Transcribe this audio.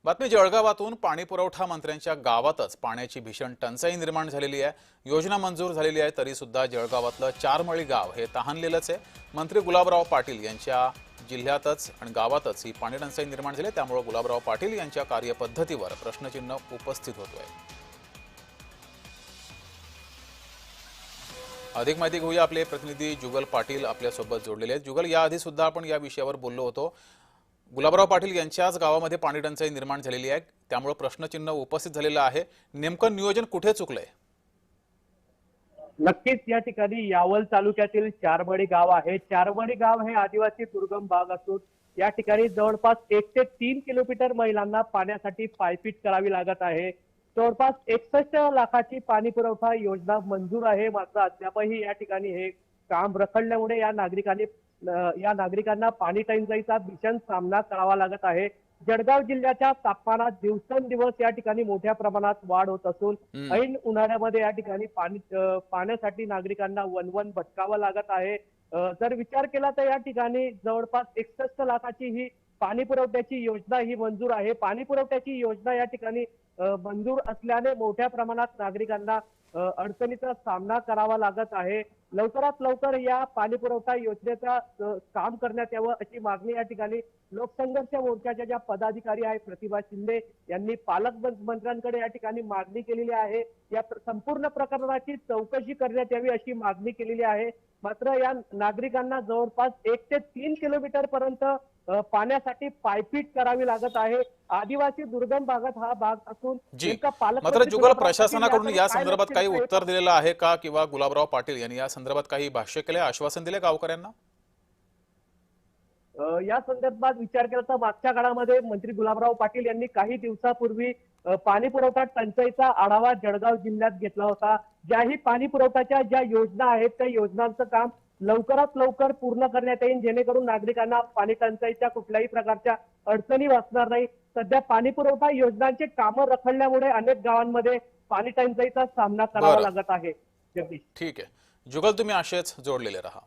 बातमी जळगावातून पाणी पुरवठा मंत्र्यांच्या गावातच पाण्याची भीषण टंचाई निर्माण झालेली आहे। योजना मंजूर झालेली आहे तरी सुद्धा जळगावातलं चारमळी गाव हे तहानलेलंच आहे। मंत्री गुलाबराव पाटील यांच्या जिल्ह्यातच आणि गावातच ही पाणी टंचाई निर्माण झाली, त्यामुळे गुलाबराव पाटील यांच्या कार्यपद्धतीवर प्रश्नचिन्ह उपस्थित होतोय। अधिक माहिती घेऊया, आपले प्रतिनिधी जुगल पाटील आपल्या सोबत जोडलेले आहेत। जुगल, याआधी सुद्धा आपण या विषयावर बोललो होतो। गुलाबराव पाटील यांच्याच गावामध्ये पाणी टंचाई निर्माण झालेली आहे, त्यामुळे प्रश्नचिन्ह उपस्थित झालेलं आहे। नेमकं नियोजन कुठे चुकलंय? नक्कीच या ठिकाणी यावल तालुक्यातील चारमळी गाव आहे। चारमळी गाव हे आदिवासी दुर्गम भाग असून या ठिकाणी जवळपास 1 ते 3 किलोमीटर महिलांना पाण्यासाठी पायपीट करावी लागत आहे। जवळपास 61 लाखाची पाणी पुरवठा योजना मंजूर आहे, मात्र अद्यापही या ठिकाणी हे काम रखडल्यामुळे या नागरिकांना पाणी टंचाईचा भीषण सामना करावा लागत आहे। जळगाव जिल्ह्याच्या तापमानात दिवसेंदिवस या ठिकाणी मोठ्या प्रमाणात वाढ होत असून ऐन उन्हाळ्यामध्ये या ठिकाणी पाण्यासाठी नागरिकांना वणवण भटकावं लागत आहे। जर विचार केला तर या ठिकाणी जवळपास 61 लाखाची ही पाणी पुरवठ्याची योजना ही मंजूर आहे। पाणी पुरवठ्याची योजना या ठिकाणी मंजूर असल्याने मोठ्या प्रमाणात नागरिकांना अडचणीचा सामना करावा लागत आहे। लवकरात लवकर या पाणी पुरवठा योजनेचा काम करण्यात यावं अशी मागणी या ठिकाणी लोकसंघर्ष मोर्चाच्या ज्या पदाधिकारी आहेत प्रतिभा शिंदे यांनी पालकमंत्र्यांकडे या ठिकाणी मागणी केलेली आहे। या संपूर्ण प्रकरणाची चौकशी करण्यात यावी अशी मागणी केलेली आहे। मात्र या नागरिकांना जवळपास 1 ते 3 किलोमीटर पर्यंत पाण्यासाठी पायपीट करावी लागत आहे। आदिवासी दुर्गम भागात हा भाग असून मात्र जुगल, प्रशासनाकडून या संदर्भात काही उत्तर दिलेलं आहे का, किंवा गुलाबराव पाटील यांनी या संदर्भात काही भाष्य केले, आश्वासन दिले गावकऱ्यांना? या संदर्भात विचार केला तर मागच्या काळामध्ये मंत्री गुलाबराव पाटील यांनी काही दिवसापूर्वी पाणी पुरवठा टंचाईचा आढावा जळगाव जिल्ह्यात घेतला होता। ज्याही पाणी पुरवठ्याच्या ज्या योजना आहेत त्या योजनांचं काम लवकरात लवकर पूर्ण करण्यात येईल, जेणेकरून नागरिकांना पाणी टंचाईच्या कुठल्याही प्रकारच्या अडचणी वाचणार नाही। सध्या पाणी पुरवठा योजनांचे कामं रखडल्यामुळे अनेक गावांमध्ये पाणी टंचाईचा सामना करावा लागत आहे। जगदीश, ठीक आहे जुगल, तुम्ही असेच जोडलेले रहा।